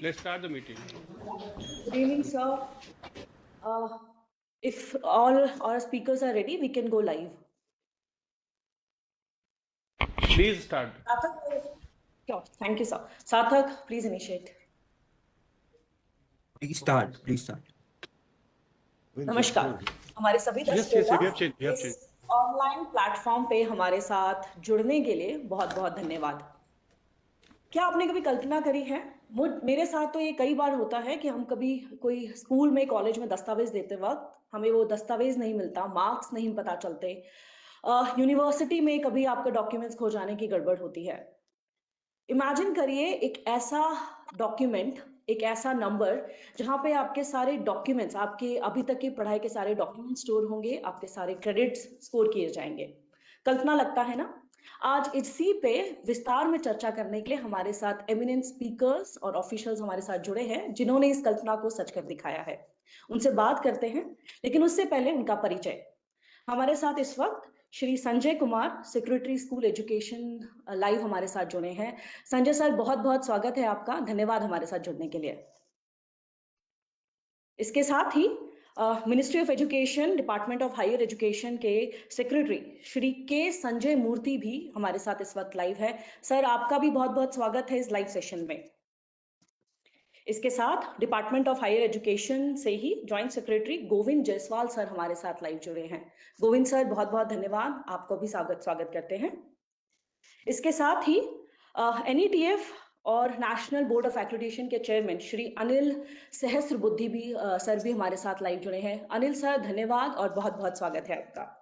Let's start the meeting. Good evening, sir. If all our speakers are ready, we can go live. Please start. Sure. Thank you, sir. Sarthak, please initiate. Please start. नमस्कार, हमारे सभी दर्शकों का इस online platform पे हमारे साथ जुड़ने के लिए बहुत बहुत धन्यवाद। क्या आपने कभी कल्पना करी है, मेरे साथ तो ये कई बार होता है कि हम कभी कोई स्कूल में कॉलेज में दस्तावेज देते वक्त हमें वो दस्तावेज नहीं मिलता, मार्क्स नहीं पता चलते, यूनिवर्सिटी में कभी आपके डॉक्यूमेंट्स खो जाने की गड़बड़ होती है। इमेजिन करिए एक ऐसा डॉक्यूमेंट, एक ऐसा नंबर जहां पे आपके सारे डॉक्यूमेंट्स, आपके अभी तक की पढ़ाई के सारे डॉक्यूमेंट स्टोर होंगे, आपके सारे क्रेडिट्स स्कोर किए जाएंगे। कल्पना लगता है ना? आज इसी पे विस्तार में चर्चा करने के लिए हमारे साथ एमिनेंट स्पीकर्स और ऑफिशियल्स हमारे साथ जुड़े हैं जिन्होंने इस कल्पना को सच कर दिखाया है। उनसे बात करते हैं, लेकिन उससे पहले उनका परिचय। हमारे साथ इस वक्त Shri Sanjay Kumar, secretary school education, live हमारे साथ जुड़े हैं। संजय सर, बहुत बहुत स्वागत है आपका, धन्यवाद हमारे साथ जुड़ने के लिए। इसके साथ ही ministry of education, department of higher education के सेक्रेटरी श्री के संजय मूर्ति भी हमारे साथ इस वक्त लाइव है। सर, आपका भी बहुत बहुत स्वागत है इस लाइव सेशन में। इसके साथ डिपार्टमेंट ऑफ हायर एजुकेशन से ही joint secretary Govind Jaiswal sir हमारे साथ लाइव जुड़े हैं। गोविंद सर, बहुत बहुत धन्यवाद, आपको भी स्वागत करते हैं। इसके साथ ही NETF और नेशनल बोर्ड ऑफ एक्रेडिटेशन के चेयरमैन श्री अनिल सहस्त्रबुद्धि भी सर भी हमारे साथ लाइव जुड़े हैं। अनिल सर, धन्यवाद और बहुत बहुत स्वागत है आपका।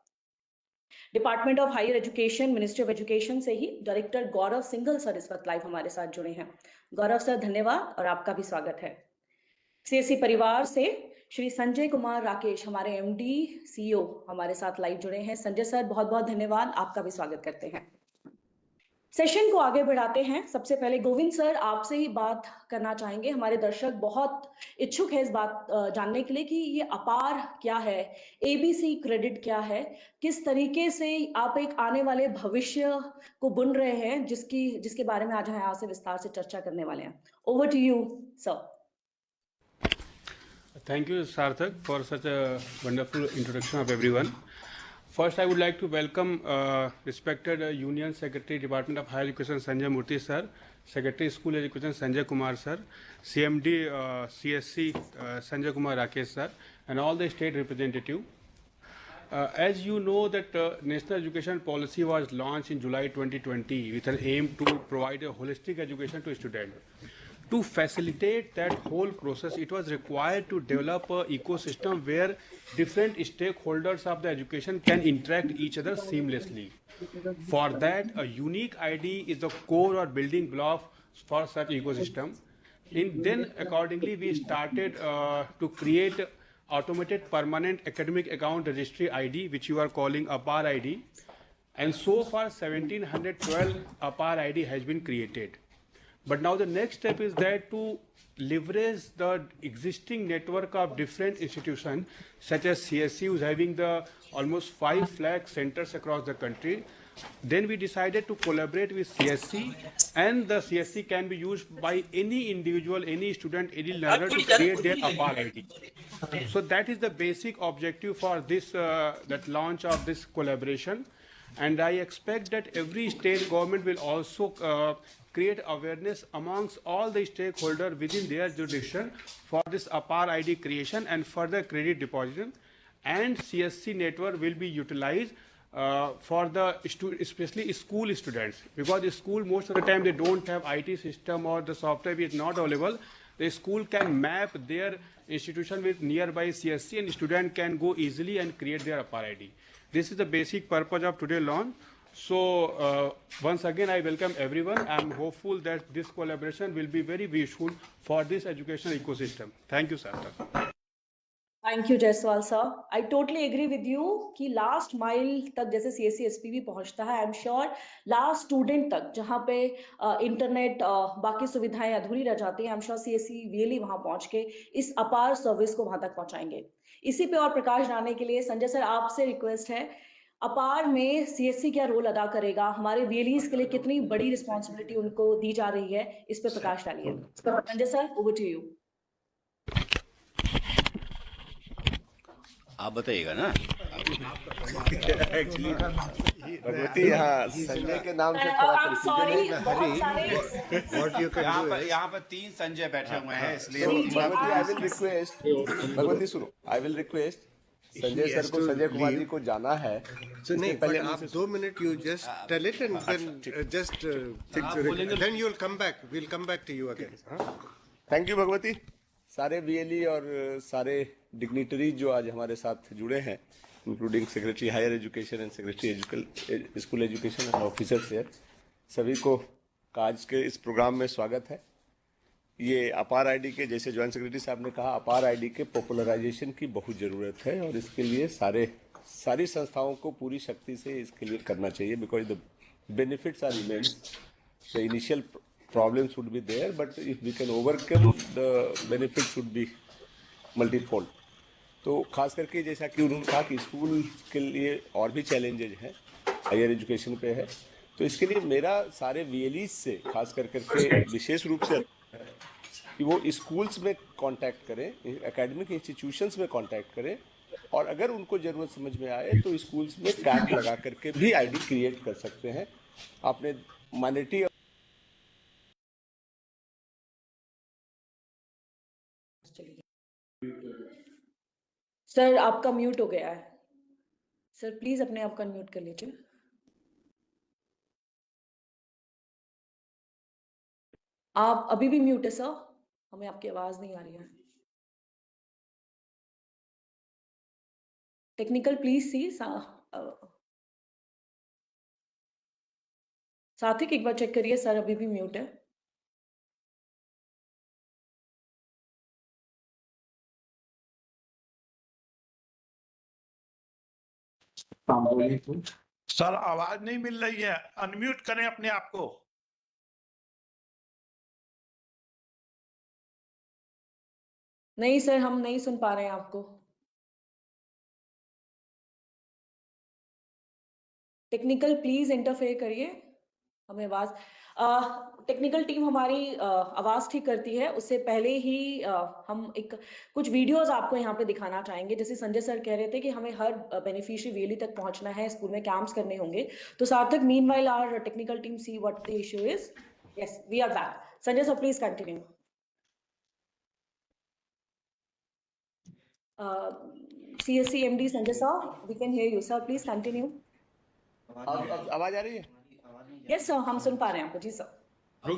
Department of higher education, ministry of education से ही डायरेक्टर गौरव सिंघल सर इस वक्त लाइव हमारे साथ जुड़े हैं। गौरव सर, धन्यवाद और आपका भी स्वागत है। CSE परिवार से श्री संजय कुमार राकेश, हमारे MD CEO हमारे साथ लाइव जुड़े हैं। संजय सर, बहुत बहुत धन्यवाद, आपका भी स्वागत करते हैं। सेशन को आगे बढ़ाते हैं। सबसे पहले गोविंद सर आपसे ही बात करना चाहेंगे। हमारे दर्शक बहुत इच्छुक है इस बात जानने के लिए कि ये अपार क्या है, ABC क्रेडिट क्या है, किस तरीके से आप एक आने वाले भविष्य को बुन रहे हैं, जिसके बारे में आज हम यहाँ से विस्तार से चर्चा करने वाले हैं। Over to you sir. Thank you, Sarthak, for such a wonderful introduction of everyone. First, I would like to welcome respected Union Secretary, Department of Higher Education, Sanjay Murthy sir, Secretary School Education, Sanjay Kumar sir, CMD CSC, Sanjay Kumar Rakesh sir, and all the state representative. As you know that National Education Policy was launched in July 2020 with an aim to provide a holistic education to students. To facilitate that whole process, it was required to develop an ecosystem where different stakeholders of the education can interact each other seamlessly. For that, a unique ID is the core or building block for such ecosystem. Then accordingly, we started to create automated permanent academic account registry ID, which you are calling APAR ID. And so far, 1712 APAR ID has been created. But now the next step is that to leverage the existing network of different institutions, such as CSE, who's having the almost 5 lakh centers across the country. Then we decided to collaborate with CSE, and the CSE can be used by any individual, any student, any learner to create their APAR ID. So that is the basic objective for this that launch of this collaboration. And I expect that every state government will also create awareness amongst all the stakeholders within their jurisdiction for this APAR ID creation and further credit deposition. And CSC network will be utilized for the especially school students, because the school most of the time they don't have IT system or the software is not available. The school can map their institution with nearby CSC and student can go easily and create their APAR ID. This is the basic purpose of today's launch. So once again, I welcome everyone. I am hopeful that this collaboration will be very useful for this educational ecosystem. Thank you, sir. Thank you Jaiswal sir. I totally agree with you कि last mile तक जैसे CSC SPV पहुंचता है, I am sure last student तक जहां पे internet बाकी सुविधाएं अधूरी रह जाती हैं, आई एम श्योर सीएससी रियली वहां पहुंच के इस अपार सर्विस को वहां तक पहुंचाएंगे। इसी पे और प्रकाश डालने के लिए संजय सर आपसे रिक्वेस्ट है, अपार में सीएससी क्या रोल अदा करेगा, हमारे वीएलईज के लिए कितनी बड़ी रिस्पॉन्सिबिलिटी उनको दी जा रही है, इस पे प्रकाश डालिए। Sanjay sir, over to you. आप बताइएगा ना। एक्चुअली भगवती यहाँ संजय के नाम से थोड़ा सॉरी, व्हाट यू यहाँ पर 3 संजय बैठे हुए हैं, इसलिए Bhagwati I will request, Bhagwati सुनो, I will request Sanjay sir को, संजय कुमार जी को जाना है। So नहीं, पहले आप 2 minute you just tell it and then just then you'll come back. We'll come back to you again. Thank you Bhagwati. सारे वीएलई और सारे डिग्निटरी जो आज हमारे साथ जुड़े हैं, including secretary higher education and secretary school education and officers here, सभी को आज के इस प्रोग्राम में स्वागत है। ये अपार आईडी के, जैसे ज्वाइंट सेक्रेटरी साहब ने कहा, अपार आईडी के पॉपुलराइजेशन की बहुत ज़रूरत है और इसके लिए सारी संस्थाओं को पूरी शक्ति से इसके लिए करना चाहिए, because the benefits are immense. The initial problems would be there, but if we can overcome, the benefits would be multifold. तो खास करके जैसा कि उन्होंने कहा कि स्कूल के लिए और भी चैलेंजेज हैं, हायर एजुकेशन पे है, तो इसके लिए मेरा सारे वीएलईज से खास करके विशेष रूप से कि वो स्कूल्स में कांटेक्ट करें, एकेडमिक इंस्टीट्यूशंस में कांटेक्ट करें, और अगर उनको ज़रूरत समझ में आए तो स्कूल्स में टैग लगा करके भी आईडी क्रिएट कर सकते हैं। आपने माइनॉरिटी सर आपका म्यूट हो गया है, सर प्लीज अपने आप का म्यूट कर लीजिए। आप अभी भी म्यूट है सर, हमें आपकी आवाज नहीं आ रही है। टेक्निकल प्लीज सी साथिक एक बार चेक करिए, सर अभी भी म्यूट है। सर आवाज नहीं मिल रही है, अनम्यूट करें अपने आप को। नहीं सर, हम नहीं सुन पा रहे हैं आपको। टेक्निकल प्लीज इंटरफेयर करिए, हमें आवाज, टेक्निकल टीम हमारी आवाज ठीक करती है, उससे पहले ही हम कुछ वीडियोस आपको यहाँ पे दिखाना चाहेंगे। जैसे संजय सर कह रहे थे कि हमें हर बेनिफिशियरी वीएलई तक पहुंचना है, स्कूल में कैंप्स करने होंगे, तो Sarthak meanwhile our technical team see what the issue is. Yes, we are back. Sanjay sir please continue. CSC MD Sanjay sir, we can hear you sir, please continue. अब आवाज आ रही है? यस सर, हम सुन पा रहे हैं आपको। जी sir. Now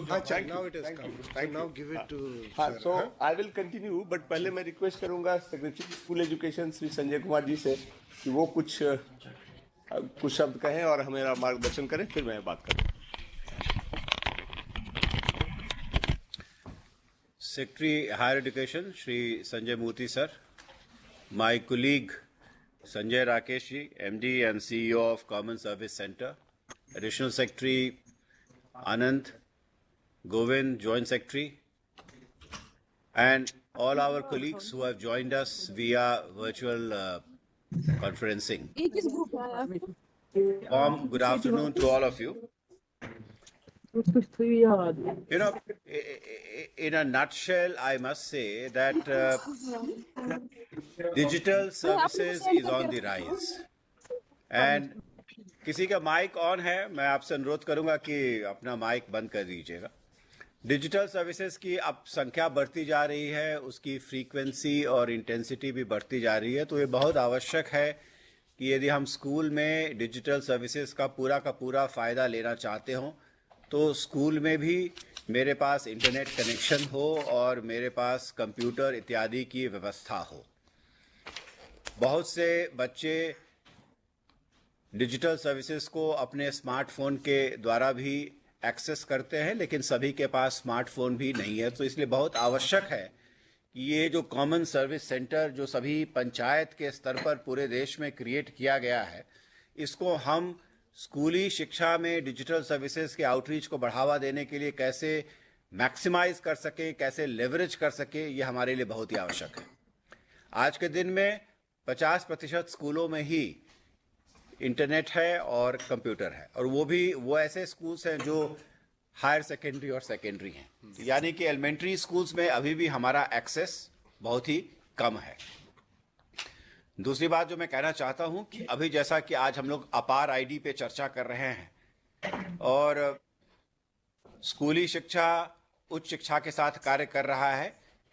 it has come. So now give it to हाँ, sir. So I will continue, but पहले मैं रिक्वेस्ट करूंगा secretary school education Shri Sanjay Kumar ji से कि वो कुछ शब्द कहें और हमें मार्गदर्शन करें, फिर मैं बात करूँ। Secretary higher education Shri Sanjay Murthy sir, my colleague Sanjay Rakesh ji, MD and CEO of Common Service Center, Additional Secretary Anand, Govind, Joint Secretary, and all our colleagues who have joined us via virtual conferencing. Warm good afternoon to all of you. You know, in a nutshell, I must say that digital services is on the rise. And किसी का mic on है, मैं आपसे अनुरोध करूंगा कि अपना mic बंद कर दीजिएगा। डिजिटल सर्विसेज की अब संख्या बढ़ती जा रही है, उसकी फ्रीक्वेंसी और इंटेंसिटी भी बढ़ती जा रही है, तो ये बहुत आवश्यक है कि यदि हम स्कूल में डिजिटल सर्विसेज का पूरा फ़ायदा लेना चाहते हों, तो स्कूल में भी मेरे पास इंटरनेट कनेक्शन हो और मेरे पास कंप्यूटर इत्यादि की व्यवस्था हो। बहुत से बच्चे डिजिटल सर्विसेज को अपने स्मार्टफोन के द्वारा भी एक्सेस करते हैं, लेकिन सभी के पास स्मार्टफोन भी नहीं है, तो इसलिए बहुत आवश्यक है कि ये जो कॉमन सर्विस सेंटर जो सभी पंचायत के स्तर पर पूरे देश में क्रिएट किया गया है, इसको हम स्कूली शिक्षा में डिजिटल सर्विसेज के आउटरीच को बढ़ावा देने के लिए कैसे मैक्सिमाइज कर सके, कैसे लेवरेज कर सके, ये हमारे लिए बहुत ही आवश्यक है। आज के दिन में 50% स्कूलों में ही इंटरनेट है और कंप्यूटर है, और वो ऐसे स्कूल्स हैं जो हायर सेकेंडरी और सेकेंडरी हैं, यानी कि एलिमेंट्री स्कूल्स में अभी भी हमारा एक्सेस बहुत ही कम है। दूसरी बात जो मैं कहना चाहता हूं कि अभी जैसा कि आज हम लोग अपार आईडी पे चर्चा कर रहे हैं और स्कूली शिक्षा उच्च शिक्षा के साथ कार्य कर रहा है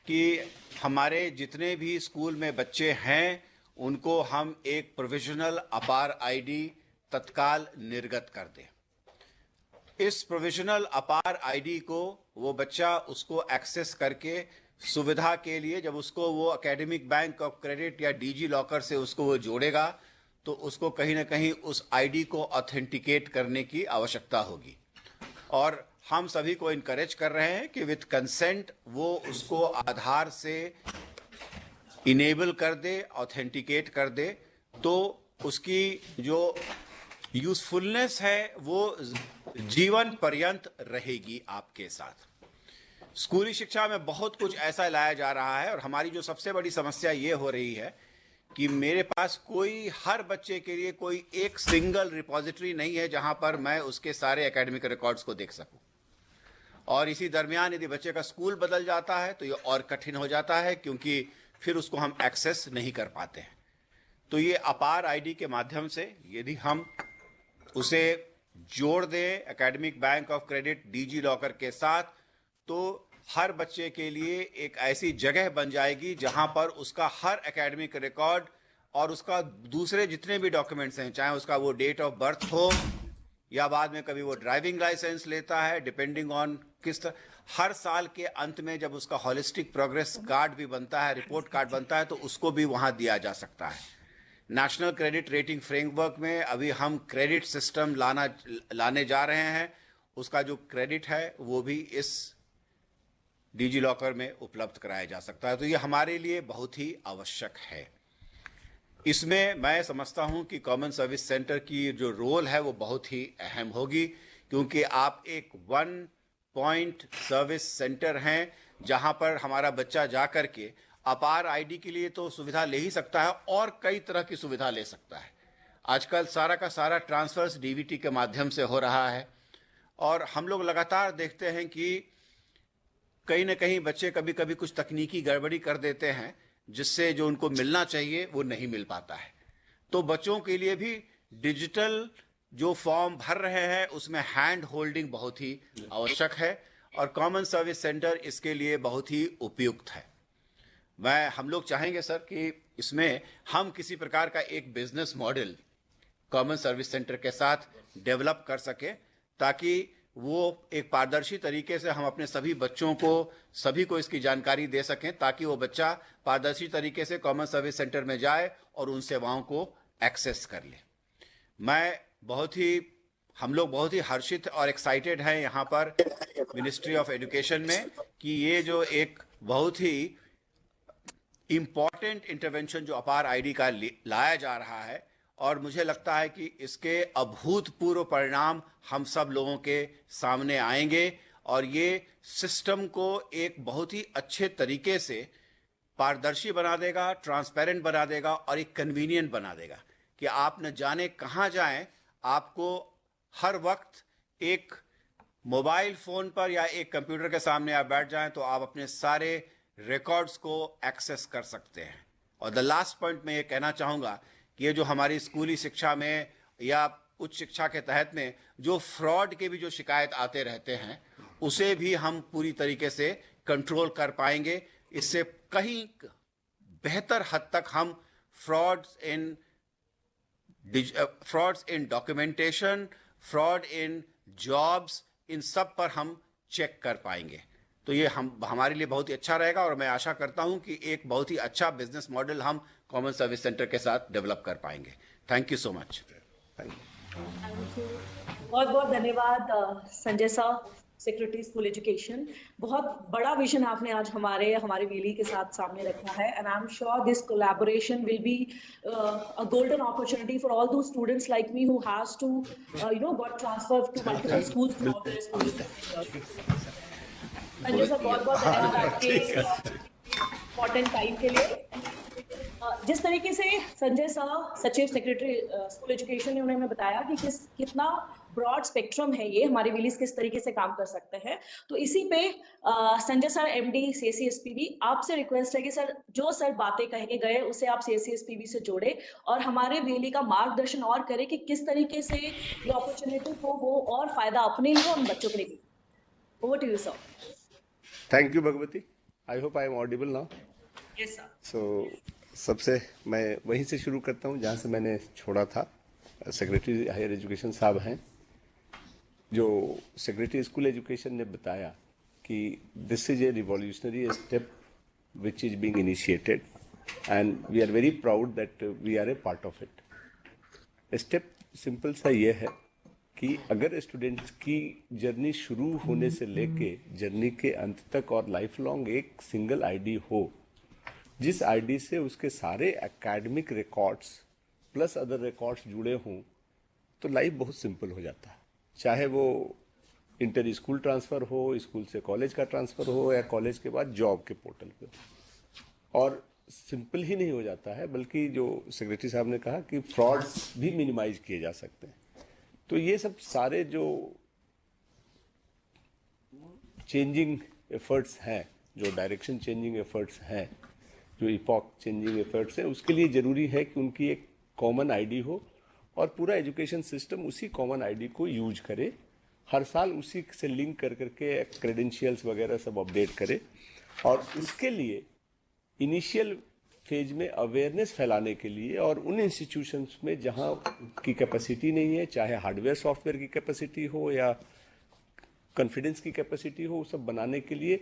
कि हमारे जितने भी स्कूल में बच्चे हैं उनको हम एक प्रोविजनल अपार आईडी तत्काल निर्गत कर दें। इस प्रोविजनल अपार आईडी को वो बच्चा उसको एक्सेस करके सुविधा के लिए जब उसको वो एकेडमिक बैंक ऑफ क्रेडिट या डीजी लॉकर से उसको वो जोड़ेगा तो उसको कहीं ना कहीं उस आईडी को ऑथेंटिकेट करने की आवश्यकता होगी, और हम सभी को इनकरेज कर रहे हैं कि विथ कंसेंट वो उसको आधार से इनेबल कर दे, ऑथेंटिकेट कर दे, तो उसकी जो यूजफुलनेस है वो जीवन पर्यंत रहेगी आपके साथ। स्कूली शिक्षा में बहुत कुछ ऐसा लाया जा रहा है और हमारी जो सबसे बड़ी समस्या ये हो रही है कि मेरे पास हर बच्चे के लिए कोई एक सिंगल रिपॉजिटरी नहीं है जहां पर मैं उसके सारे एकेडमिक रिकॉर्ड्स को देख सकूं, और इसी दरमियान यदि बच्चे का स्कूल बदल जाता है तो ये और कठिन हो जाता है क्योंकि फिर उसको हम एक्सेस नहीं कर पाते हैं। तो ये अपार आईडी के माध्यम से यदि हम उसे जोड़ दें academic bank of credit DG locker के साथ, तो हर बच्चे के लिए एक ऐसी जगह बन जाएगी जहां पर उसका हर एकेडमिक रिकॉर्ड और उसका दूसरे जितने भी डॉक्यूमेंट्स हैं, चाहे उसका वो डेट ऑफ बर्थ हो या बाद में कभी वो ड्राइविंग लाइसेंस लेता है, डिपेंडिंग ऑन किस तरह, हर साल के अंत में जब उसका हॉलिस्टिक प्रोग्रेस कार्ड भी बनता है, रिपोर्ट कार्ड बनता है, तो उसको भी वहां दिया जा सकता है। नेशनल क्रेडिट रेटिंग फ्रेमवर्क में अभी हम क्रेडिट सिस्टम लाने जा रहे हैं, उसका जो क्रेडिट है वो भी इस डिजी लॉकर में उपलब्ध कराया जा सकता है। तो ये हमारे लिए बहुत ही आवश्यक है। इसमें मैं समझता हूं कि कॉमन सर्विस सेंटर की जो रोल है वो बहुत ही अहम होगी, क्योंकि आप एक वन पॉइंट सर्विस सेंटर हैं जहां पर हमारा बच्चा जा करके अपार आईडी के लिए तो सुविधा ले ही सकता है और कई तरह की सुविधा ले सकता है। आजकल सारा का सारा ट्रांसफर्स डीबीटी के माध्यम से हो रहा है, और हम लोग लगातार देखते हैं कि कहीं ना कहीं बच्चे कभी कभी कुछ तकनीकी गड़बड़ी कर देते हैं जिससे जो उनको मिलना चाहिए वो नहीं मिल पाता है। तो बच्चों के लिए भी डिजिटल जो फॉर्म भर रहे हैं उसमें हैंड होल्डिंग बहुत ही आवश्यक है, और कॉमन सर्विस सेंटर इसके लिए बहुत ही उपयुक्त है। हम लोग चाहेंगे सर कि इसमें हम किसी प्रकार का एक business model common service centre के साथ डेवलप कर सके, ताकि वो एक पारदर्शी तरीके से हम अपने सभी बच्चों को सभी को इसकी जानकारी दे सकें, ताकि वो बच्चा पारदर्शी तरीके से कॉमन सर्विस सेंटर में जाए और उन सेवाओं को एक्सेस कर ले। हम लोग बहुत ही हर्षित और एक्साइटेड हैं यहाँ पर मिनिस्ट्री ऑफ एजुकेशन में कि ये जो एक बहुत ही इम्पॉर्टेंट इंटरवेंशन जो अपार आईडी का लाया जा रहा है, और मुझे लगता है कि इसके अभूतपूर्व परिणाम हम सब लोगों के सामने आएंगे, और ये सिस्टम को एक बहुत ही अच्छे तरीके से पारदर्शी बना देगा, ट्रांसपेरेंट बना देगा और एक कन्वीनियंट बना देगा कि आप न जाने कहाँ जाएं, आपको हर वक्त एक मोबाइल फोन पर या एक कंप्यूटर के सामने आप बैठ जाएं तो आप अपने सारे रिकॉर्ड्स को एक्सेस कर सकते हैं। और द लास्ट पॉइंट मैं ये कहना चाहूँगा कि ये जो हमारी स्कूली शिक्षा में या उच्च शिक्षा के तहत में जो फ्रॉड के भी जो शिकायत आते रहते हैं, उसे भी हम पूरी तरीके से कंट्रोल कर पाएंगे। इससे कहीं बेहतर हद तक हम frauds in documentation, fraud in jobs, इन सब पर हम चेक कर पाएंगे। तो ये हमारे लिए बहुत ही अच्छा रहेगा, और मैं आशा करता हूं कि एक बहुत ही अच्छा बिजनेस मॉडल हम कॉमन सर्विस सेंटर के साथ डेवलप कर पाएंगे। Thank you so much. बहुत बहुत धन्यवाद संजय साहब। Secretary school education. बहुत बड़ा विजन आपने आज हमारे वीली के साथ सामने रखा है, and I am sure this collaboration will be a golden opportunity for all those students like me who has to got transfer to multiple schools throughout their school. Sanjay sir, बहुत बहुत धन्यवाद आपके इम्पोर्टेंट टाइम के लिए। जिस तरीके से Sanjay sir, सचिव सेक्रेटरी स्कूल एजुकेशन ने उन्होंने बताया कि कितना ब्रॉड स्पेक्ट्रम है ये, हमारे विलीज किस तरीके से काम कर सकते हैं, तो इसी पे संजय सर, एमडी सीएससीएसपीबी, आपसे रिक्वेस्ट है कि सर जो सर बातें कह के गए उसे आप सीएससीएसपीबी से जोड़े और हमारे विली का मार्गदर्शन और करें कि किस तरीके से ये अपॉर्चुनिटी को वो और फायदा अपने लिए और बच्चों के लिए भी। Over to you sir. Thank you Bhagwati. I hope I am audible now. Yes sir. So सबसे मैं वहीं से शुरू करता हूँ जहाँ से मैंने छोड़ा था। सेक्रेटरी हायर एजुकेशन साहब हैं, जो सेक्रेटरी स्कूल एजुकेशन ने बताया कि this is a revolutionary step which is being initiated and we are very proud that we are a part of it. Step simple सा ये है कि अगर स्टूडेंट्स की जर्नी शुरू होने से लेके जर्नी के अंत तक और लाइफ लॉन्ग एक सिंगल आईडी हो, जिस आईडी से उसके सारे academic records plus other records जुड़े हों, तो लाइफ बहुत सिंपल हो जाता है। चाहे वो इंटर स्कूल ट्रांसफ़र हो, स्कूल से कॉलेज का ट्रांसफ़र हो, या कॉलेज के बाद जॉब के पोर्टल पे। और सिंपल ही नहीं हो जाता है, बल्कि जो सेक्रेटरी साहब ने कहा कि फ्रॉड्स भी मिनिमाइज किए जा सकते हैं। तो ये सब सारे जो चेंजिंग एफर्ट्स हैं, जो डायरेक्शन चेंजिंग एफर्ट्स हैं, जो इपॉक चेंजिंग एफर्ट्स हैं, उसके लिए ज़रूरी है कि उनकी एक कॉमन आईडी हो और पूरा एजुकेशन सिस्टम उसी कॉमन आईडी को यूज करे, हर साल उसी से लिंक कर करके क्रेडेंशियल्स वगैरह सब अपडेट करे। और उसके लिए इनिशियल फेज में अवेयरनेस फैलाने के लिए और उन इंस्टीट्यूशंस में जहां की कैपेसिटी नहीं है, चाहे हार्डवेयर सॉफ्टवेयर की कैपेसिटी हो या कॉन्फिडेंस की कैपेसिटी हो, वो सब बनाने के लिए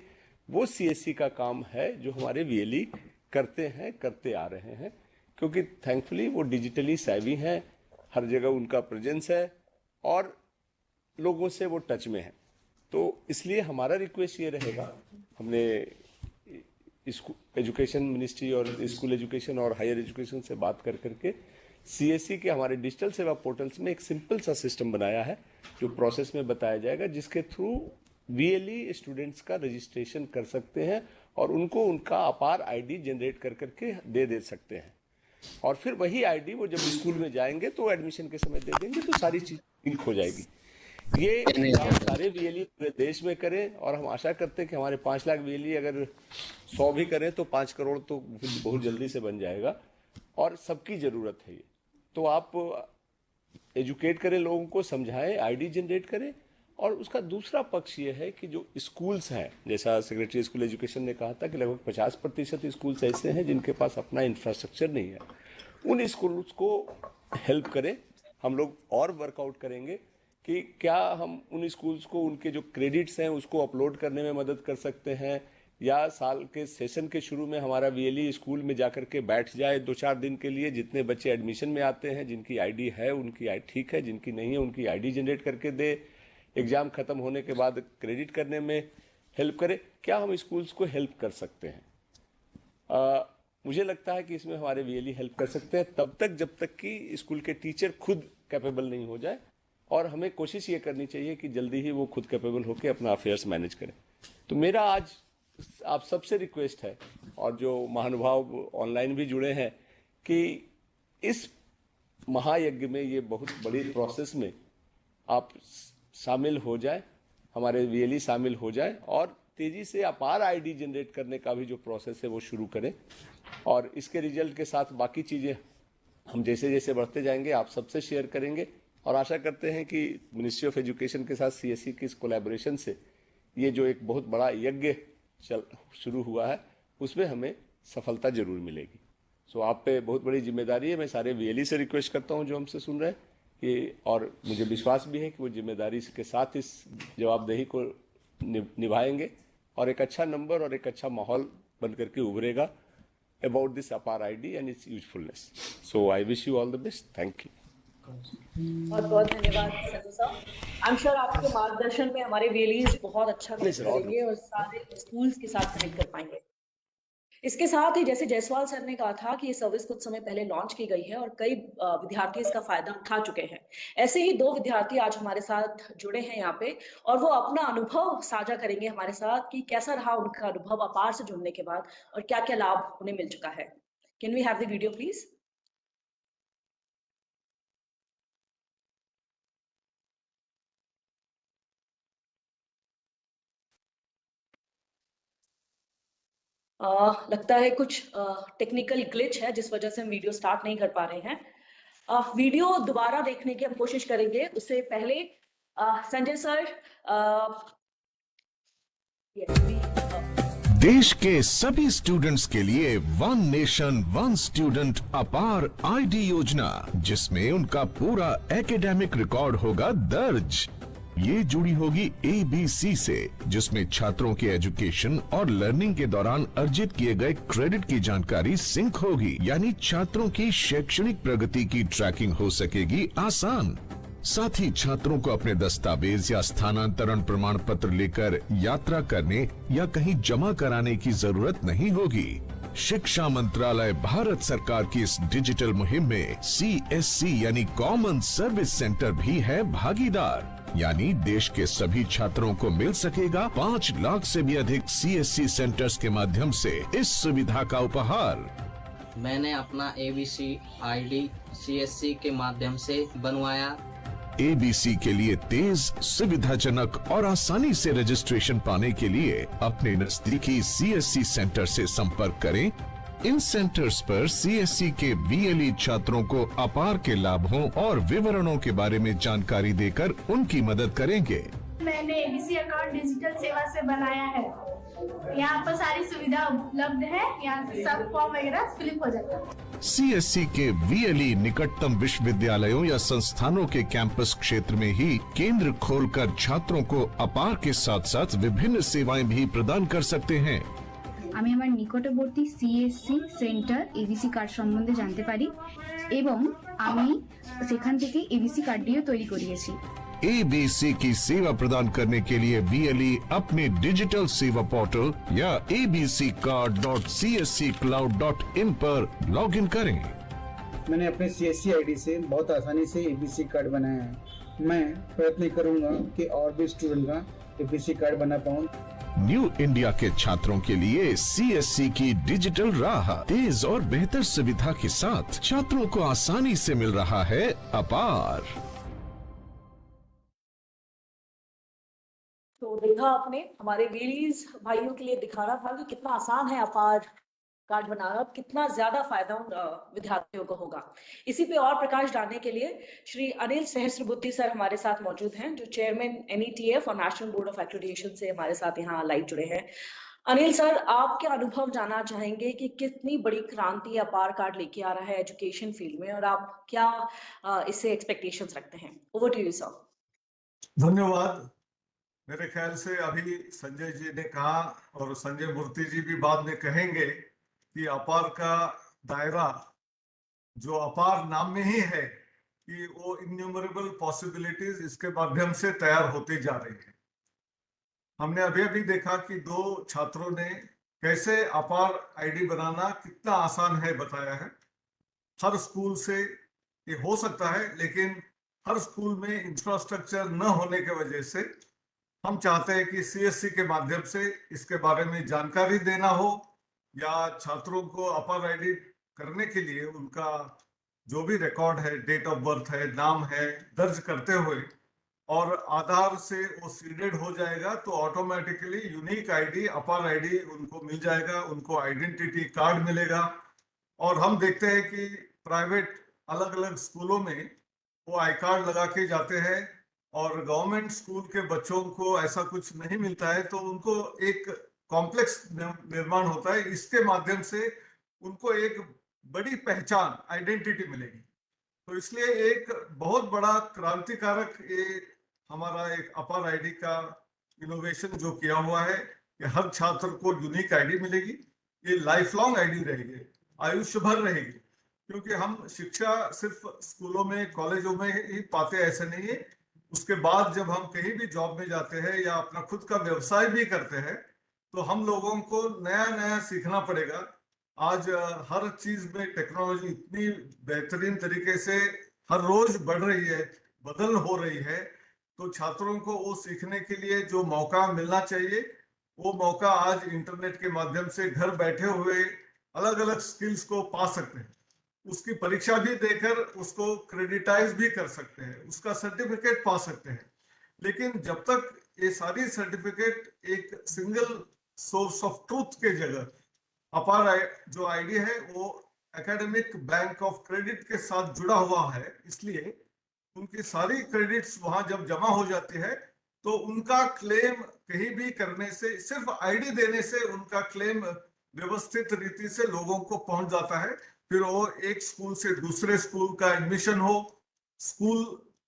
वो सीएससी का काम है, जो हमारे वीएलई करते आ रहे हैं। क्योंकि थैंकफुली वो डिजिटली सैवी हैं, हर जगह उनका प्रेजेंस है और लोगों से वो टच में है। तो इसलिए हमारा रिक्वेस्ट ये रहेगा, हमने एजुकेशन मिनिस्ट्री और स्कूल एजुकेशन और हायर एजुकेशन से बात कर करके सीएससी के हमारे डिजिटल सेवा पोर्टल्स में एक सिंपल सा सिस्टम बनाया है, जो प्रोसेस में बताया जाएगा, जिसके थ्रू वीएलई स्टूडेंट्स का रजिस्ट्रेशन कर सकते हैं और उनको उनका अपार आईडी जनरेट कर करके दे सकते हैं। और फिर वही आईडी वो जब स्कूल में जाएंगे तो एडमिशन के समय दे देंगे, तो सारी चीज लिंक हो जाएगी। ये सारे वीएलई पूरे देश में करें और हम आशा करते हैं कि हमारे 5 लाख वीएलई अगर 100 भी करें तो 5 करोड़ तो बहुत जल्दी से बन जाएगा और सबकी जरूरत है ये। तो आप एजुकेट करें, लोगों को समझाएं, आईडी जनरेट करें। और उसका दूसरा पक्ष ये है कि जो स्कूल्स हैं, जैसा सेक्रेटरी स्कूल एजुकेशन ने कहा था कि लगभग 50% स्कूल्स ऐसे हैं जिनके पास अपना इंफ्रास्ट्रक्चर नहीं है, उन स्कूल्स को हेल्प करें। हम लोग और वर्कआउट करेंगे कि क्या हम उन स्कूल्स को उनके जो क्रेडिट्स हैं उसको अपलोड करने में मदद कर सकते हैं, या साल के सेशन के शुरू में हमारा वीएलई स्कूल में जाकर के बैठ जाए 2-4 दिन के लिए। जितने बच्चे एडमिशन में आते हैं, जिनकी आईडी है उनकी ठीक है, जिनकी नहीं है उनकी आईडी जनरेट करके दे। एग्जाम खत्म होने के बाद क्रेडिट करने में हेल्प करे। क्या हम स्कूल्स को हेल्प कर सकते हैं? मुझे लगता है कि इसमें हमारे वीएलई हेल्प कर सकते हैं तब तक जब तक कि स्कूल के टीचर खुद कैपेबल नहीं हो जाए, और हमें कोशिश ये करनी चाहिए कि जल्दी ही वो खुद कैपेबल होकर अपना अफेयर्स मैनेज करें। तो मेरा आज आप सबसे रिक्वेस्ट है, और जो महानुभाव ऑनलाइन भी जुड़े हैं, कि इस महायज्ञ में, ये बहुत बड़ी प्रोसेस में आप शामिल हो जाए, हमारे वीएलई शामिल हो जाए और तेजी से अपार आईडी जनरेट करने का भी जो प्रोसेस है वो शुरू करें। और इसके रिजल्ट के साथ बाकी चीज़ें हम जैसे जैसे बढ़ते जाएंगे आप सबसे शेयर करेंगे, और आशा करते हैं कि मिनिस्ट्री ऑफ एजुकेशन के साथ सीएससी की इस कोलैबोरेशन से ये जो एक बहुत बड़ा यज्ञ शुरू हुआ है उसमें हमें सफलता जरूर मिलेगी। सो आप पे बहुत बड़ी जिम्मेदारी है। मैं सारे वीएलई से रिक्वेस्ट करता हूं जो हमसे सुन रहे हैं कि, और मुझे विश्वास भी है कि वो जिम्मेदारी के साथ इस जवाबदेही को निभाएंगे और एक अच्छा नंबर और एक अच्छा माहौल बन करके उभरेगा अबाउट दिस अपार ID and it's usefulness. So I wish you all the best. Thank you. बहुत बहुत धन्यवाद Sanjay sir. I am sure आपके मार्गदर्शन में हमारे वेलीज बहुत अच्छा करेंगे और सारे स्कूल्स के साथ कनेक्ट कर पाएंगे। इसके साथ ही जैसे जायसवाल सर ने कहा था कि ये सर्विस कुछ समय पहले लॉन्च की गई है और कई विद्यार्थी इसका फायदा उठा चुके हैं। ऐसे ही 2 विद्यार्थी आज हमारे साथ जुड़े हैं यहाँ पे और वो अपना अनुभव साझा करेंगे हमारे साथ कि कैसा रहा उनका अनुभव अपार से जुड़ने के बाद और क्या-क्या लाभ उन्हें मिल चुका है। Can we have the video please? लगता है कुछ टेक्निकल ग्लिच है जिस वजह से हम वीडियो स्टार्ट नहीं कर पा रहे हैं। वीडियो दोबारा देखने की हम कोशिश करेंगे। उससे पहले संजय सर देश के सभी स्टूडेंट्स के लिए वन नेशन वन स्टूडेंट अपार आईडी योजना, जिसमें उनका पूरा एकेडमिक रिकॉर्ड होगा दर्ज। ये जुड़ी होगी ABC से, जिसमें छात्रों के एजुकेशन और लर्निंग के दौरान अर्जित किए गए क्रेडिट की जानकारी सिंक होगी, यानी छात्रों की शैक्षणिक प्रगति की ट्रैकिंग हो सकेगी आसान। साथ ही छात्रों को अपने दस्तावेज या स्थानांतरण प्रमाण पत्र लेकर यात्रा करने या कहीं जमा कराने की जरूरत नहीं होगी। शिक्षा मंत्रालय भारत सरकार की इस डिजिटल मुहिम में CSC यानी कॉमन सर्विस सेंटर भी है भागीदार, यानी देश के सभी छात्रों को मिल सकेगा 5 लाख से भी अधिक CSC सेंटर्स के माध्यम से इस सुविधा का उपहार। मैंने अपना ABC ID CSC के माध्यम से बनवाया। ABC के लिए तेज, सुविधाजनक और आसानी से रजिस्ट्रेशन पाने के लिए अपने नजदीकी CSC सेंटर से संपर्क करें। इन सेंटर्स पर CSC के VLE छात्रों को अपार के लाभों और विवरणों के बारे में जानकारी देकर उनकी मदद करेंगे। मैंने ABC अकाउंट डिजिटल सेवा से बनाया है। यहाँ पर सारी सुविधा उपलब्ध है। यहाँ से सब फॉर्म वगैरह फिलअप हो जाता है। CSC के VLE निकटतम विश्वविद्यालयों या संस्थानों के कैंपस क्षेत्र में ही केंद्र खोलकर छात्रों को अपार के साथ साथ विभिन्न सेवाएं भी प्रदान कर सकते हैं। আমি আমার নিকটবর্তী CSC সেন্টার ABC কার্ড সম্বন্ধে জানতে পারি এবং আমি সেখান থেকে ABC কার্ডটিও তৈরি করিয়েছি। ABC की सेवा प्रदान करने के लिए VLE अपने डिजिटल सेवा पोर्टल या abccard.csccloud.in पर लॉगिन करें। मैंने अपने CSC ID से बहुत आसानी से ABC कार्ड बनाया है। मैं प्रयत्न करूंगा कि और भी स्टूडेंट का ABC कार्ड बना पाऊं। न्यू इंडिया के छात्रों के लिए CSC की डिजिटल राह तेज और बेहतर सुविधा के साथ छात्रों को आसानी से मिल रहा है अपार। तो देखा आपने, हमारे वेलीज भाइयों के लिए दिखाना था कि कितना आसान है अपार कार्ड बनाना, कितना ज्यादा फायदा विद्यार्थियों को होगा। इसी पे और प्रकाश डालने के लिए श्री अनिल सहस्त्रबुद्धि सर हमारे साथ मौजूद हैं, जो चेयरमैन NETF और नेशनल बोर्ड ऑफ एक्रेडिटेशन से हमारे साथ यहाँ लाइव जुड़े हैं। अनिल सर, आपके अनुभव जानना चाहेंगे कि कितनी बड़ी क्रांति अपार कार्ड लेके आ रहा है एजुकेशन फील्ड में और आप क्या इससे एक्सपेक्टेशंस रखते हैं। Over to you sir. धन्यवाद। मेरे ख्याल से अभी संजय जी ने कहा और संजय मूर्ति जी भी बाद में कहेंगे कि अपार का दायरा जो अपार नाम में ही है कि वो इन्यूमरेबल पॉसिबिलिटीज इसके माध्यम से तैयार होती जा रही है। हमने अभी अभी देखा कि 2 छात्रों ने कैसे अपार आईडी बनाना कितना आसान है बताया है। हर स्कूल से ये हो सकता है, लेकिन हर स्कूल में इंफ्रास्ट्रक्चर न होने की वजह से हम चाहते हैं कि CSC के माध्यम से इसके बारे में जानकारी देना हो या छात्रों को अपार आईडी करने के लिए उनका जो भी रिकॉर्ड है, डेट ऑफ बर्थ है, नाम है, दर्ज करते हुए और आधार से वो सीडेड हो जाएगा तो ऑटोमेटिकली यूनिक आईडी, अपार आईडी उनको मिल जाएगा, उनको आइडेंटिटी कार्ड मिलेगा। और हम देखते हैं कि प्राइवेट अलग अलग स्कूलों में वो आई कार्ड लगा के जाते हैं और गवर्नमेंट स्कूल के बच्चों को ऐसा कुछ नहीं मिलता है, तो उनको एक कॉम्प्लेक्स निर्माण होता है। इसके माध्यम से उनको एक बड़ी पहचान, आइडेंटिटी मिलेगी। तो इसलिए एक बहुत बड़ा क्रांतिकारक ये हमारा एक अपार आईडी का इनोवेशन जो किया हुआ है कि हर छात्र को यूनिक आईडी मिलेगी। ये लाइफ लॉन्ग आईडी रहेगी, आयुष्य भर रहेगी। क्योंकि हम शिक्षा सिर्फ स्कूलों में कॉलेजों में ही पाते हैं ऐसे नहीं है। उसके बाद जब हम कहीं भी जॉब में जाते हैं या अपना खुद का व्यवसाय भी करते हैं तो हम लोगों को नया नया सीखना पड़ेगा। आज हर चीज में टेक्नोलॉजी इतनी बेहतरीन तरीके से हर रोज बढ़ रही है, बदल हो रही है, तो छात्रों को वो सीखने के लिए जो मौका मिलना चाहिए वो मौका आज इंटरनेट के माध्यम से घर बैठे हुए अलग अलग स्किल्स को पा सकते हैं। उसकी परीक्षा भी देकर उसको क्रेडिटाइज भी कर सकते हैं, उसका सर्टिफिकेट पा सकते हैं। लेकिन जब तक ये सारी सर्टिफिकेट एक सिंगल सोर्स ऑफ ट्रूथ के जगह अपार जो आईडी है वो एकेडमिक बैंक ऑफ क्रेडिट के साथ जुड़ा हुआ है, इसलिए उनकी सारी क्रेडिट्स वहां जब जमा हो जाती है तो उनका क्लेम कहीं भी करने से, सिर्फ आईडी देने से उनका क्लेम व्यवस्थित रीति से लोगों को पहुंच जाता है। फिर वो एक स्कूल से दूसरे स्कूल का एडमिशन हो, स्कूल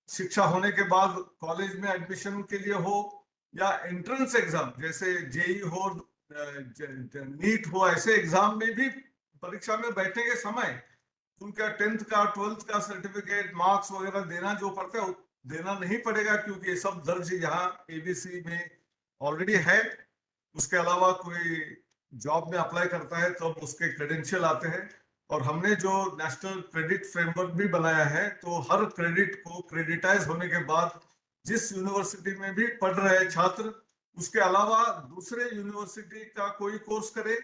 शिक्षा होने के बाद कॉलेज में एडमिशन के लिए हो, या एंट्रेंस एग्जाम जैसे जेई हो, नीट हो, ऐसे एग्जाम में भी परीक्षा में बैठने के समय उनका 10th का 12th का सर्टिफिकेट मार्क्स वगैरह देना जो पड़ता है देना नहीं पड़ेगा, क्योंकि ये सब दर्ज यहाँ एबीसी में ऑलरेडी है। उसके अलावा कोई जॉब में अप्लाई करता है तो उसके क्रेडेंशियल आते हैं, और हमने जो नेशनल क्रेडिट फ्रेमवर्क भी बनाया है तो हर क्रेडिट को क्रेडिटाइज होने के बाद जिस यूनिवर्सिटी में भी पढ़ रहे छात्र उसके अलावा दूसरे यूनिवर्सिटी का कोई कोर्स करे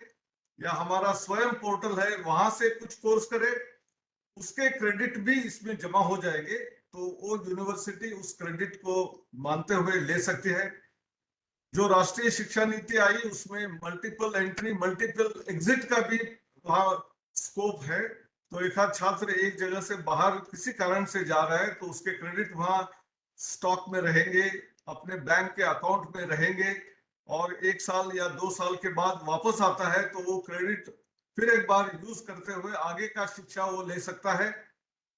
या हमारा स्वयं पोर्टल है वहां से कुछ कोर्स करे, उसके क्रेडिट भी इसमें जमा हो जाएंगे, तो वो यूनिवर्सिटी उस क्रेडिट को मानते हुए ले सकती है। जो राष्ट्रीय शिक्षा नीति आई उसमें मल्टीपल एंट्री मल्टीपल एग्जिट का भी वहां स्कोप है। तो एक आध छात्र एक जगह से बाहर किसी कारण से जा रहा है तो उसके क्रेडिट वहां स्टॉक में रहेंगे, अपने बैंक के अकाउंट में रहेंगे, और 1 साल या 2 साल के बाद वापस आता है तो वो क्रेडिट फिर एक बार यूज करते हुए आगे का शिक्षा वो ले सकता है।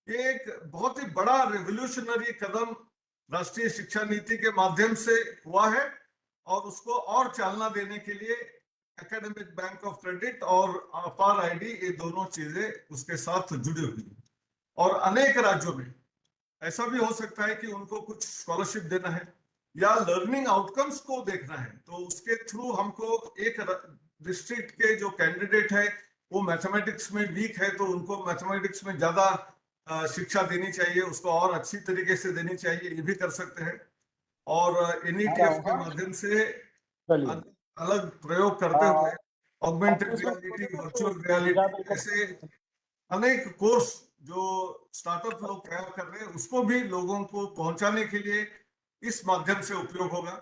ये एक बहुत ही बड़ा रेवोल्यूशनरी कदम राष्ट्रीय शिक्षा नीति के माध्यम से हुआ है, और उसको और चालना देने के लिए एकेडमिक बैंक ऑफ क्रेडिट और अपार आईडी ये दोनों चीजें उसके साथ जुड़ी हुई हैं। और अनेक राज्यों में ऐसा भी हो सकता है कि उनको कुछ स्कॉलरशिप देना है या लर्निंग आउटकम्स को देखना है, तो उसके थ्रू हमको एक डिस्ट्रिक्ट के जो कैंडिडेट है वो मैथमेटिक्स में वीक है तो उनको मैथमेटिक्स में ज्यादा शिक्षा देनी चाहिए, उसको और अच्छी तरीके से देनी चाहिए, ये भी कर सकते हैं। और एनईटीएफ के माध्यम से अलग प्रयोग करते हुए ऑगमेंटेड रियलिटी, वर्चुअल रियलिटी ऐसे अनेक कोर्स जो स्टार्टअप लोग तैयार कर रहे हैं उसको भी लोगों को पहुंचाने के लिए इस माध्यम से उपयोग होगा।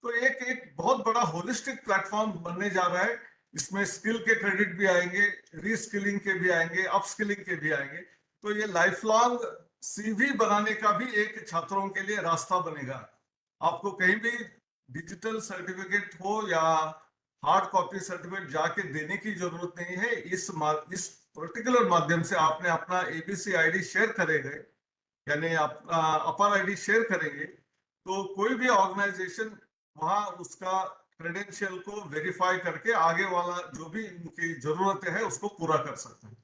तो एक बहुत बड़ा होलिस्टिक प्लेटफॉर्म बनने जा रहा है। इसमें स्किल के क्रेडिट भी आएंगे, रीस्किलिंग के भी आएंगे, अपस्किलिंग के भी आएंगे। तो ये लाइफ लॉन्ग सीवी बनाने का भी एक छात्रों के लिए रास्ता बनेगा। आपको कहीं भी डिजिटल सर्टिफिकेट हो या हार्ड कॉपी सर्टिफिकेट जाके देने की जरूरत नहीं है। इस पर्टिकुलर माध्यम से आपने अपना एबीसी आईडी शेयर करेंगे, यानी अपना अपर आईडी शेयर करेंगे, तो कोई भी ऑर्गेनाइजेशन वहां उसका क्रेडेंशियल को वेरीफाई करके आगे वाला जो भी उनकी जरूरत है उसको पूरा कर सकते हैं।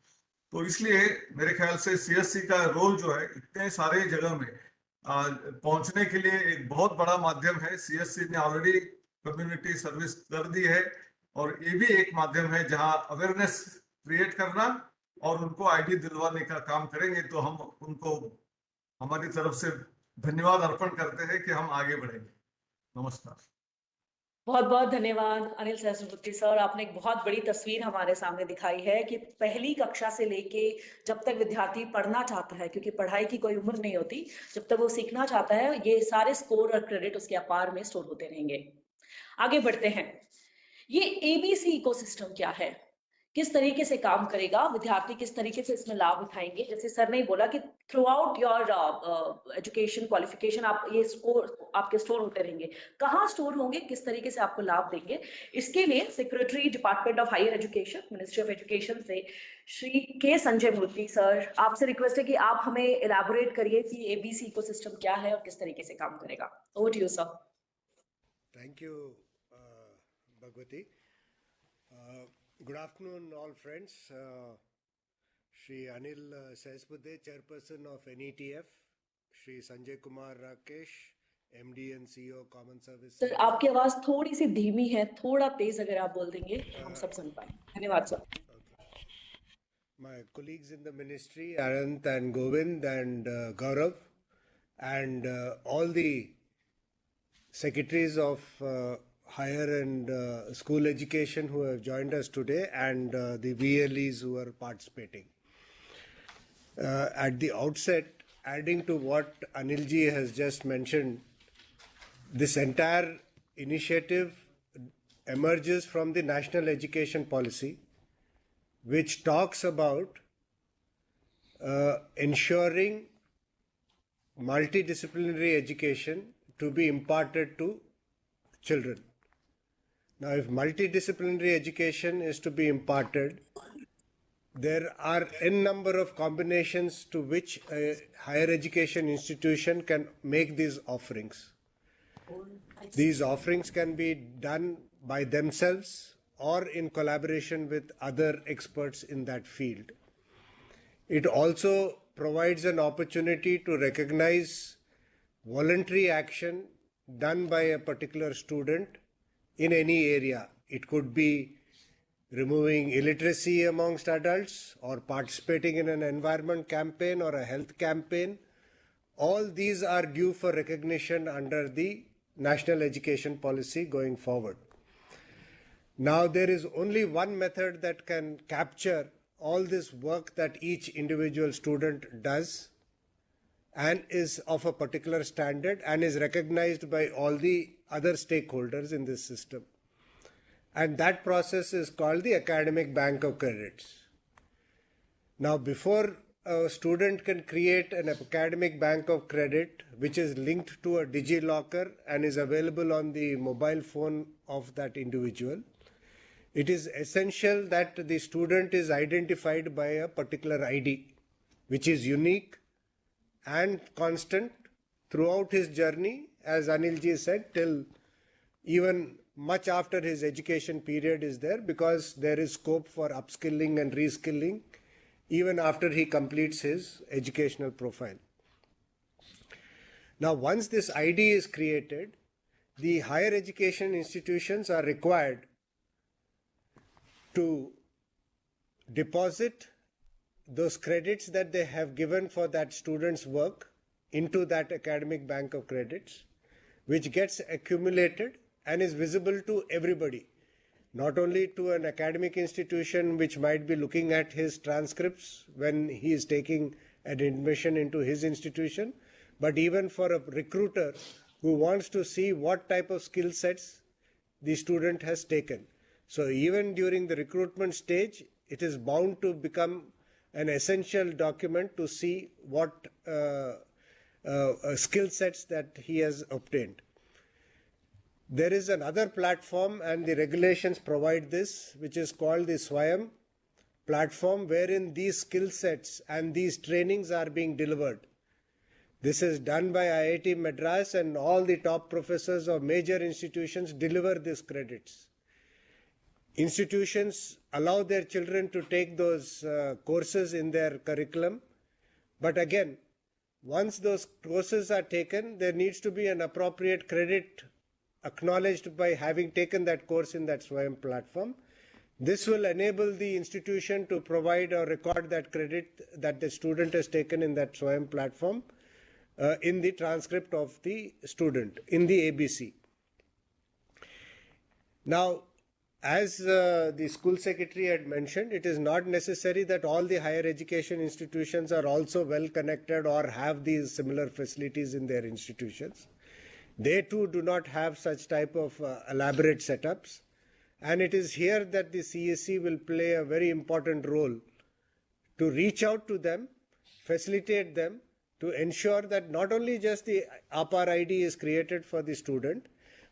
तो इसलिए मेरे ख्याल से सीएससी का रोल जो है इतने सारे जगह में पहुंचने के लिए एक बहुत बड़ा माध्यम है। सीएससी ने ऑलरेडी कम्युनिटी सर्विस कर दी है, और ये भी एक माध्यम है जहां अवेयरनेस क्रिएट करना और उनको आईडी दिलवाने का काम करेंगे। तो हम उनको हमारी तरफ से धन्यवाद अर्पण करते हैं कि हम आगे बढ़ेंगे। नमस्कार। बहुत बहुत धन्यवाद अनिल सहस्रबुद्धे सर। आपने एक बहुत बड़ी तस्वीर हमारे सामने दिखाई है कि पहली कक्षा से लेके जब तक विद्यार्थी पढ़ना चाहता है, क्योंकि पढ़ाई की कोई उम्र नहीं होती, जब तक वो सीखना चाहता है ये सारे स्कोर और क्रेडिट उसके अपार में स्टोर होते रहेंगे। आगे बढ़ते हैं। ये एबीसी इकोसिस्टम क्या है, किस तरीके से काम करेगा, विद्यार्थी किस तरीके से इसमें लाभ उठाएंगे। जैसे सर ने बोला कि through out your education qualification आप ये स्कोर आपके स्टोर होते रहेंगे। कहाँ स्टोर होंगे, किस तरीके से आपको लाभ देंगे, इसके लिए secretary department of higher education, ministry of education से श्री के संजय मूर्ति सर, आपसे रिक्वेस्ट है कि आप हमें इलैबोरेट करिए कि एबीसी इकोसिस्टम क्या है और किस तरीके से काम करेगा। Over to you sir. Thank you, Bhagwati. Good afternoon, all friends. Shri Anil Sespude, Chairperson of NETF, Shri Sanjay Kumar Rakesh, MD and CEO Common Service. Sir आपकी आवाज थोड़ी सी धीमी है, थोड़ा तेज अगर आप बोल देंगे हम सब सुन पाएंगे। धन्यवाद sir. My colleagues in the ministry, Anant and Govind and Gaurav, and all the secretaries of higher and school education who have joined us today, and the VLEs who are participating. At the outset, adding to what Anilji has just mentioned, this entire initiative emerges from the National Education Policy, which talks about ensuring multidisciplinary education to be imparted to children. Now, if multidisciplinary education is to be imparted, there are n number of combinations to which a higher education institution can make these offerings. These offerings can be done by themselves or in collaboration with other experts in that field. It also provides an opportunity to recognize voluntary action done by a particular student in any area. It could be removing illiteracy amongst adults or participating in an environment campaign or a health campaign. All these are due for recognition under the National Education Policy going forward. Now, there is only one method that can capture all this work that each individual student does and is of a particular standard and is recognized by all the other stakeholders in this system. And that process is called the Academic Bank of Credits. Now, before a student can create an academic bank of credit, which is linked to a DigiLocker and is available on the mobile phone of that individual, it is essential that the student is identified by a particular ID, which is unique and constant throughout his journey, as Anilji said, till even much after his education period is there, because there is scope for upskilling and reskilling even after he completes his educational profile. Now, once this ID is created, the higher education institutions are required to deposit those credits that they have given for that student's work into that academic bank of credits, which gets accumulated and is visible to everybody, not only to an academic institution which might be looking at his transcripts when he is taking an admission into his institution, but even for a recruiter who wants to see what type of skill sets the student has taken. So even during the recruitment stage, it is bound to become an essential document to see what skill sets that he has obtained. There is another platform, and the regulations provide this, which is called the Swayam platform, wherein these skill sets and these trainings are being delivered. This is done by IIT Madras, and all the top professors of major institutions deliver these credits. Institutions allow their children to take those courses in their curriculum, but again, once those courses are taken, there needs to be an appropriate credit acknowledged by having taken that course in that Swayam platform. This will enable the institution to provide or record that credit that the student has taken in that Swayam platform in the transcript of the student, in the ABC. Now, as the school secretary had mentioned, it is not necessary that all the higher education institutions are also well connected or have these similar facilities in their institutions. They too do not have such type of elaborate setups, and it is here that the CSC will play a very important role to reach out to them, facilitate them, to ensure that not only just the APAR ID is created for the student,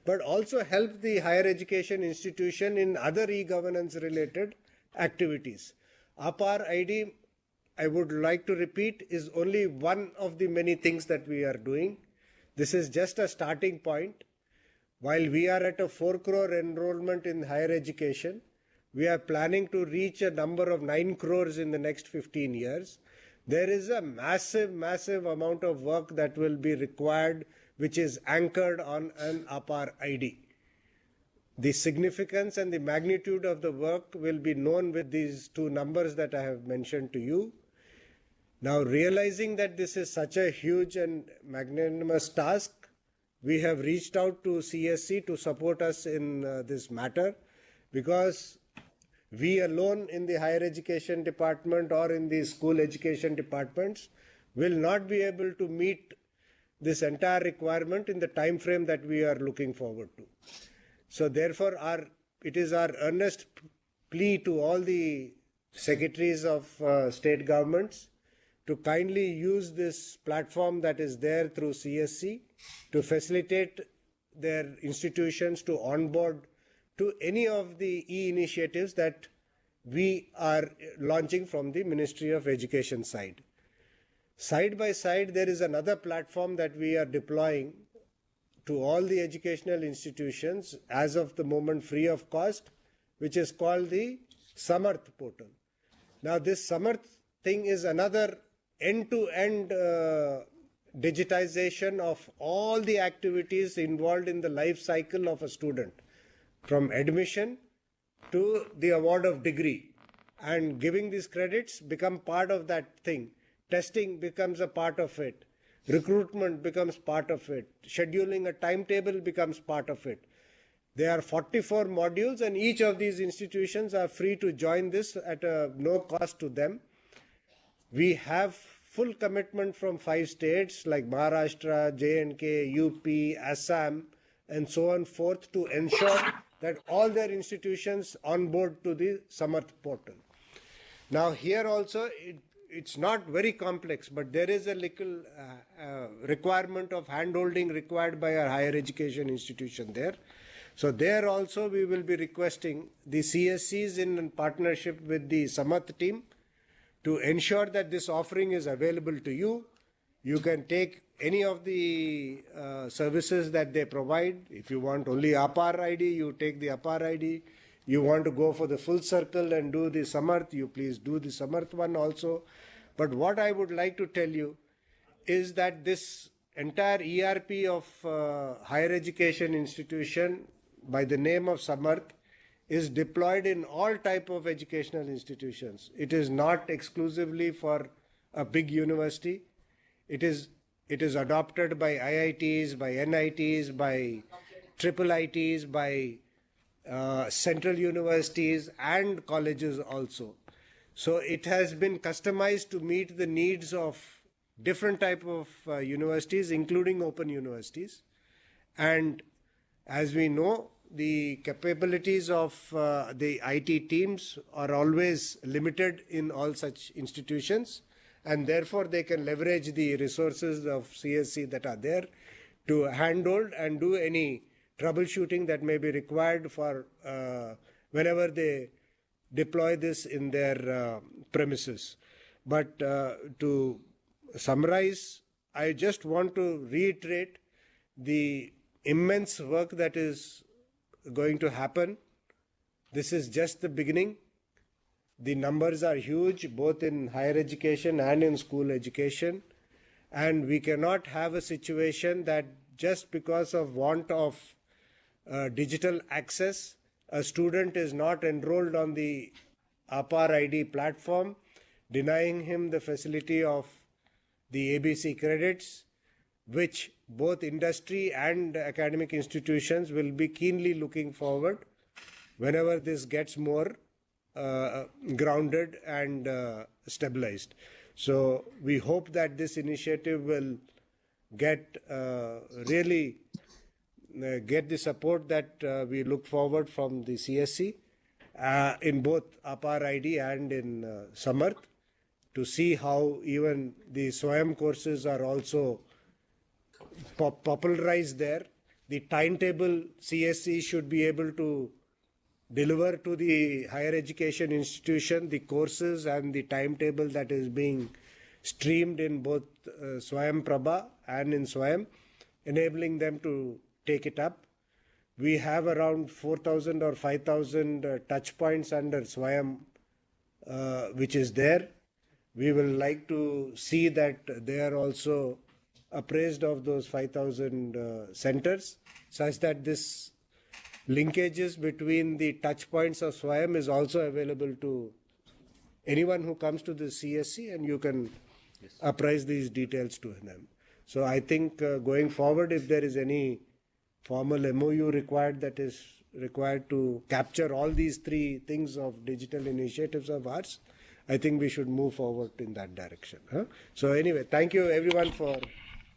but also help the higher education institution in other e-governance related activities. APAR ID, I would like to repeat, is only one of the many things that we are doing. This is just a starting point. While we are at a 4 crore enrollment in higher education, we are planning to reach a number of 9 crores in the next 15 years. There is a massive amount of work that will be required, which is anchored on an APAR ID. The significance and the magnitude of the work will be known with these two numbers that I have mentioned to you. Now, realizing that this is such a huge and magnanimous task, we have reached out to CSC to support us in this matter, because we alone in the higher education department or in the school education departments will not be able to meet this entire requirement in the time frame that we are looking forward to. So therefore, it is our earnest plea to all the secretaries of state governments to kindly use this platform that is there through CSC to facilitate their institutions to onboard to any of the e-initiatives that we are launching from the Ministry of Education side. Side by side, there is another platform that we are deploying to all the educational institutions as of the moment free of cost, which is called the Samarth portal. Now, this Samarth thing is another end-to-end digitization of all the activities involved in the life cycle of a student, from admission to the award of degree, and giving these credits become part of that thing. Testing becomes a part of it. Recruitment becomes part of it. Scheduling a timetable becomes part of it. There are 44 modules, and each of these institutions are free to join this at no cost to them. We have full commitment from 5 states like Maharashtra, J&K, UP, Assam, and so on forth to ensure that all their institutions onboard to the Samarth portal. Now here also, it's not very complex, but there is a little requirement of handholding required by our higher education institution there. So there also we will be requesting the CSCs in partnership with the Samarth team to ensure that this offering is available to you. You can take any of the services that they provide. If you want only APAR ID, you take the APAR ID. You want to go for the full circle and do the Samarth, you please do the Samarth one also. But what I would like to tell you is that this entire ERP of higher education institution by the name of Samarth is deployed in all type of educational institutions. It is not exclusively for a big university. It is adopted by IITs, by NITs, by triple ITs, by central universities and colleges also. So it has been customized to meet the needs of different type of universities, including open universities. And as we know, the capabilities of the IT teams are always limited in all such institutions, and therefore they can leverage the resources of CSC that are there to handhold and do any troubleshooting that may be required for whenever they deploy this in their premises. But to summarize, I just want to reiterate the immense work that is going to happen. This is just the beginning. The numbers are huge, both in higher education and in school education. And we cannot have a situation that just because of want of digital access, a student is not enrolled on the APAR ID platform, denying him the facility of the ABC credits, which both industry and academic institutions will be keenly looking forward whenever this gets more grounded and stabilized. So we hope that this initiative will get really get the support that we look forward from the CSC in both APAR ID and in Samarth, to see how even the SWAYAM courses are also popularized there. The timetable CSC should be able to deliver to the higher education institution the courses and the timetable that is being streamed in both SWAYAM Prabha and in SWAYAM, enabling them to take it up. we have around 4,000 or 5,000 touch points under Swayam, which is there. We will like to see that they are also appraised of those 5,000 centers, such that this linkages between the touch points of Swayam is also available to anyone who comes to the CSC, and you can apprise these details to them. So I think going forward, if there is any formal MOU required that is required to capture all these three things of digital initiatives of ours, I think we should move forward in that direction. So anyway, thank you everyone for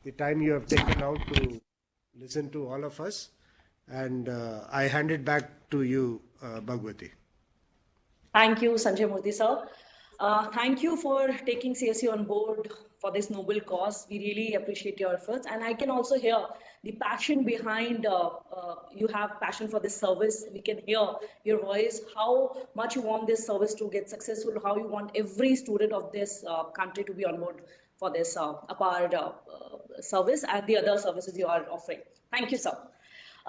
the time you have taken out to listen to all of us. And I hand it back to you, Bhagwati. Thank you, Sanjay Murthy sir. Thank you for taking CSC on board for this noble cause. We really appreciate your efforts. And I can also hear the passion behind, you have passion for this service. We can hear your voice, how much you want this service to get successful, how you want every student of this country to be on board for this APAR service and the other services you are offering. Thank you, sir.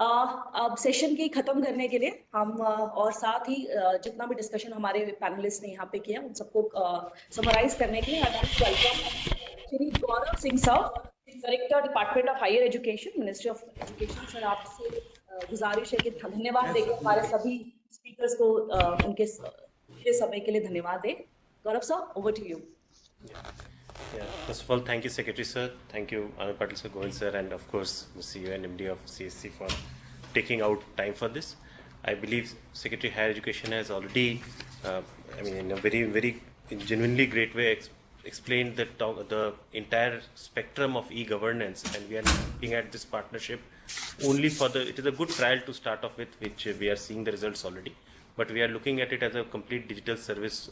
अब session की खत्म करने के लिए हम और साथ ही जितना भी डिस्कशन हमारे पैनलिस्ट ने यहाँ पे किया उन सबको समराइज करने के लिए welcome Shri Gaurav Singh sir, director department of higher education, ministry of education. Sir आपसे गुजारिश है कि धन्यवाद देकर हमारे सभी स्पीकर्स को उनके समय के लिए धन्यवाद दें। Gaurav sir, over to you. First of all, thank you, Secretary Sir. Thank you, Anand Patil Sir, Govind Sir, and of course, the CEO and MD of CSC for taking out time for this. I believe Secretary Higher Education has already, in a very, very genuinely great way, explained the entire spectrum of e-governance, and we are looking at this partnership only for it is a good trial to start off with, which we are seeing the results already. But we are looking at it as a complete digital service,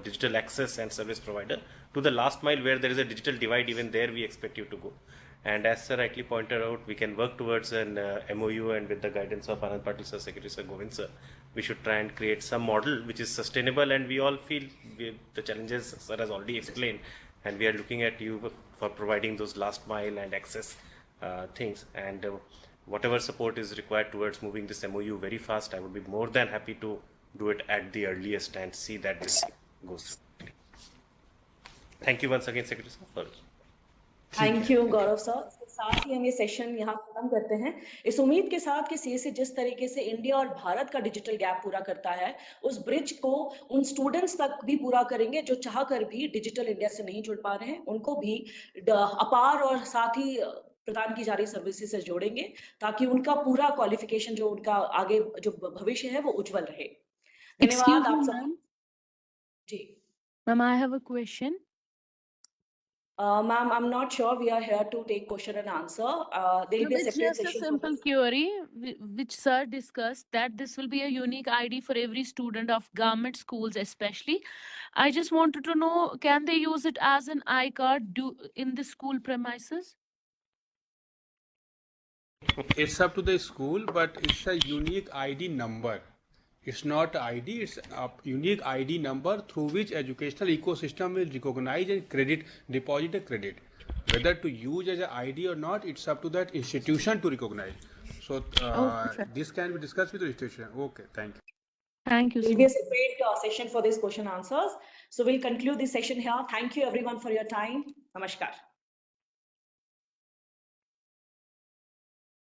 digital access and service provider to the last mile where there is a digital divide. Even there we expect you to go. And as Sir rightly pointed out, we can work towards an MOU, and with the guidance of Anand Patil Sir, Secretary Sir, Govind Sir, we should try and create some model which is sustainable, and we all feel the challenges Sir has already explained, and we are looking at you for providing those last mile and access things, and whatever support is required towards moving this MOU very fast, I would be more than happy to do it at the earliest and see that this goes through. Thank you once again, Secretary Sir, for thank you Gaurav sir. साथ ही हम ये session यहाँ खत्म करते हैं इस उम्मीद के साथ कि सीएससी जिस तरीके से इंडिया और भारत का डिजिटल गैप पूरा करता है, उस ब्रिज को उन स्टूडेंट्स तक भी पूरा करेंगे जो चाह कर भी डिजिटल इंडिया से नहीं जुड़ पा रहे हैं। उनको भी अपार और साथ ही प्रदान की जा रही सर्विसेज से जोड़ेंगे ताकि उनका पूरा क्वालिफिकेशन जो उनका आगे जो भविष्य है वो उज्जवल रहे। धन्यवाद आप सब। जी ma'am, I have a question. Ma'am, I'm not sure we are here to take question and answer. There will be a It's separate just a session. simple query which sir discussed, that this will be a unique ID for every student of government schools especially. I just wanted to know, can they use it as an iCard in the school premises? It's up to the school, but it's a unique ID number. It's not ID, it's a unique ID number through which educational ecosystem will recognize and deposit a credit. Whether to use as an ID or not, it's up to that institution to recognize. So this can be discussed with the institution. Okay, thank you. Thank you. There will be a separate session for this question answers. So we'll conclude this session here. Thank you everyone for your time. Namaskar.